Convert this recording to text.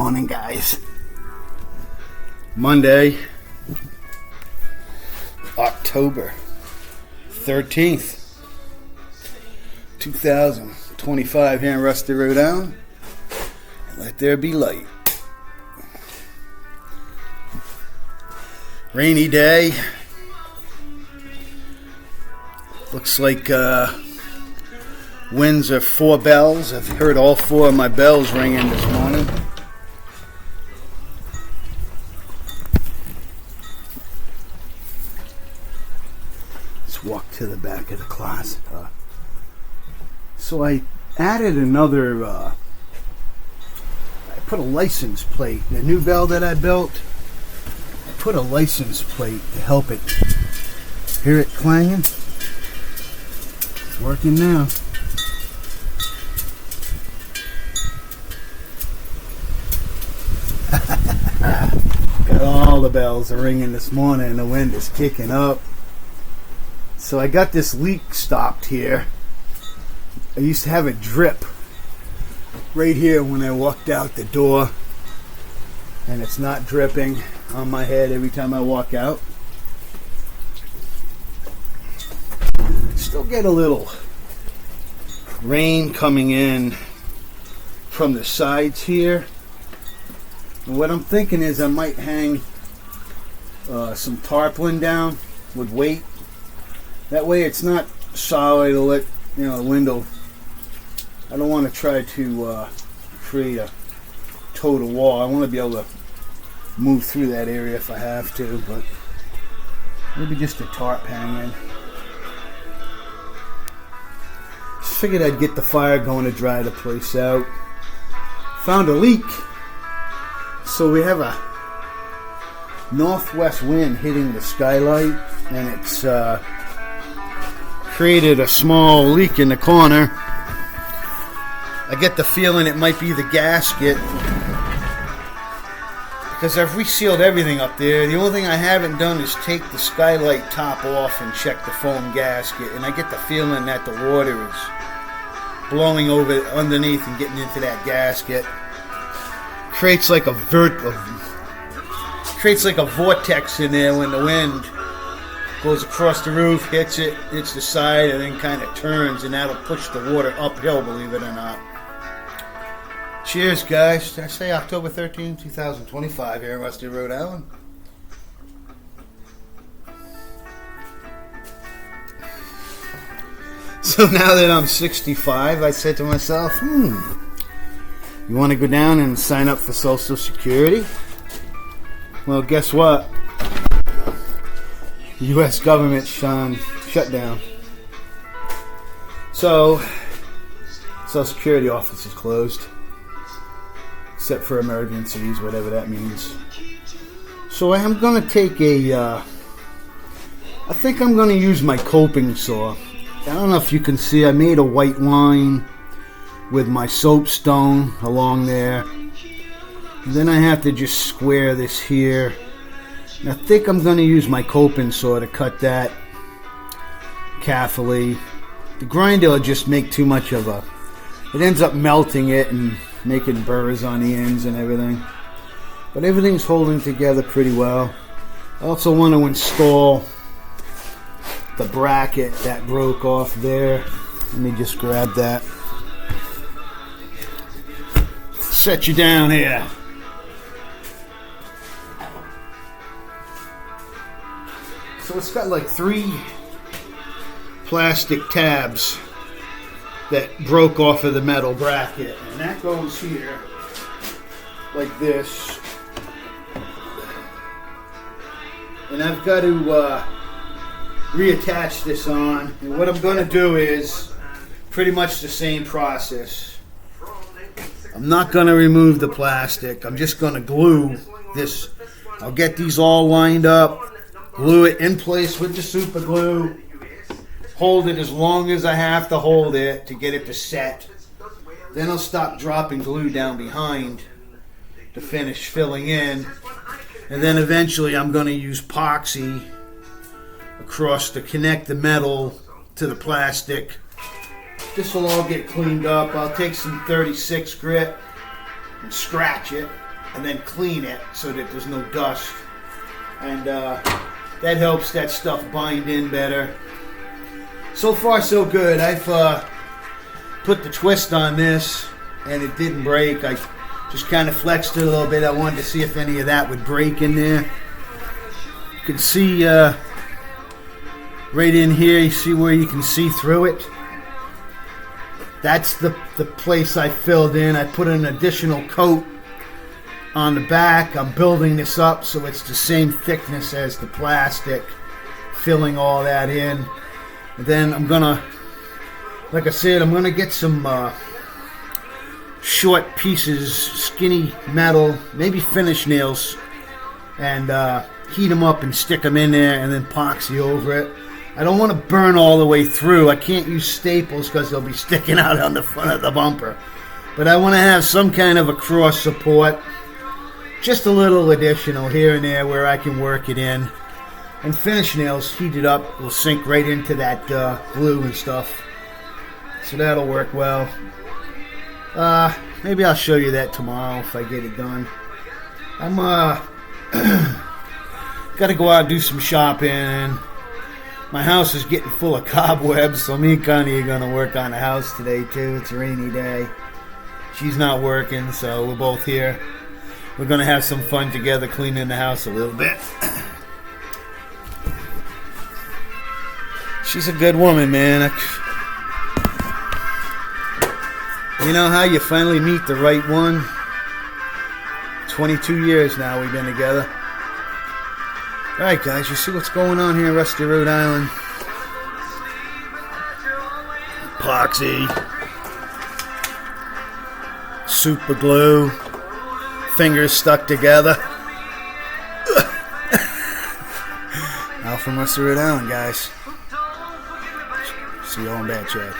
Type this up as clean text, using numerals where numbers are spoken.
morning, guys. Monday, October 13th, 2025 here in Rusty, Rhode Island. Let there be light. Rainy day. Looks like winds are 4 bells. I've heard all 4 of my bells ringing this morning. Let's walk to the back of the closet. So I added another, I put a license plate. The new bell that I built, I put a license plate to help it. Hear it clanging? It's working now. Got all the bells are ringing this morning and the wind is kicking up. So I got this leak stopped here. I used to have a drip right here when I walked out the door, and it's not dripping on my head every time I walk out. Still get a little rain coming in from the sides here. And what I'm thinking is I might hang some tarpaulin down with weight. That way it's not solid. It'll let the window. I don't want to try to create a total wall. I want to be able to move through that area if I have to, but maybe just a tarp hanging. Just figured I'd get the fire going to dry the place out. Found a leak. So we have a northwest wind hitting the skylight, and it's created a small leak in the corner. I get the feeling it might be the gasket, because I've resealed everything up there. The only thing I haven't done is take the skylight top off and check the foam gasket, and I get the feeling that the water is blowing over underneath and getting into that gasket. Creates like a vortex in there when the wind goes across the roof, hits the side, and then kind of turns, and that'll push the water uphill, believe it or not. Cheers, guys. Did I say October 13, 2025 here in Rusty, Rhode Island? So now that I'm 65, I said to myself, you want to go down and sign up for Social Security? Well, guess what? The U.S. government shut down. So, Social Security office is closed. Except for emergencies, whatever that means. So I'm going to take I think I'm going to use my coping saw. I don't know if you can see, I made a white line with my soapstone along there. And then I have to just square this here. And I think I'm going to use my coping saw to cut that carefully. The grinder will just make too much of it ends up melting it and making burrs on the ends and everything. But everything's holding together pretty well. I also want to install the bracket that broke off there. Let me just grab that. Set you down here. So it's got like 3 plastic tabs that broke off of the metal bracket, and that goes here like this. And I've got to reattach this on, and what I'm going to do is pretty much the same process. I'm not going to remove the plastic. I'm just going to glue this. I'll get these all lined up, glue it in place with the super glue, hold it as long as I have to hold it to get it to set. Then I'll stop dropping glue down behind to finish filling in. And then eventually I'm going to use epoxy across to connect the metal to the plastic. This will all get cleaned up. I'll take some 36 grit and scratch it. and then clean it so that there's no dust. And that helps that stuff bind in better. So far so good. I've put the twist on this and it didn't break. I just kind of flexed it a little bit. I wanted to see if any of that would break in there. You can see right in here, you see where you can see through it? That's the place I filled in. I put an additional coat on the back. I'm building this up so it's the same thickness as the plastic, filling all that in. And then I'm gonna, like I said, I'm gonna get some short pieces, skinny metal, maybe finish nails, and heat them up and stick them in there and then epoxy over it. I don't want to burn all the way through. I can't use staples because they'll be sticking out on the front of the bumper. But I want to have some kind of a cross support. Just a little additional here and there where I can work it in. And finish nails heated up will sink right into that glue and stuff. So that'll work well. Maybe I'll show you that tomorrow if I get it done. I'm gotta go out and do some shopping. My house is getting full of cobwebs, so me and Connie are gonna work on the house today too. It's a rainy day. She's not working, so we're both here. We're gonna have some fun together cleaning the house a little bit. She's a good woman, man. You know how you finally meet the right one? 22 years now we've been together. Alright guys, you see what's going on here in Rusty, Rhode Island? Epoxy, super glue, fingers stuck together. Out from Rusty, Rhode Island, guys. See you all in bad chat.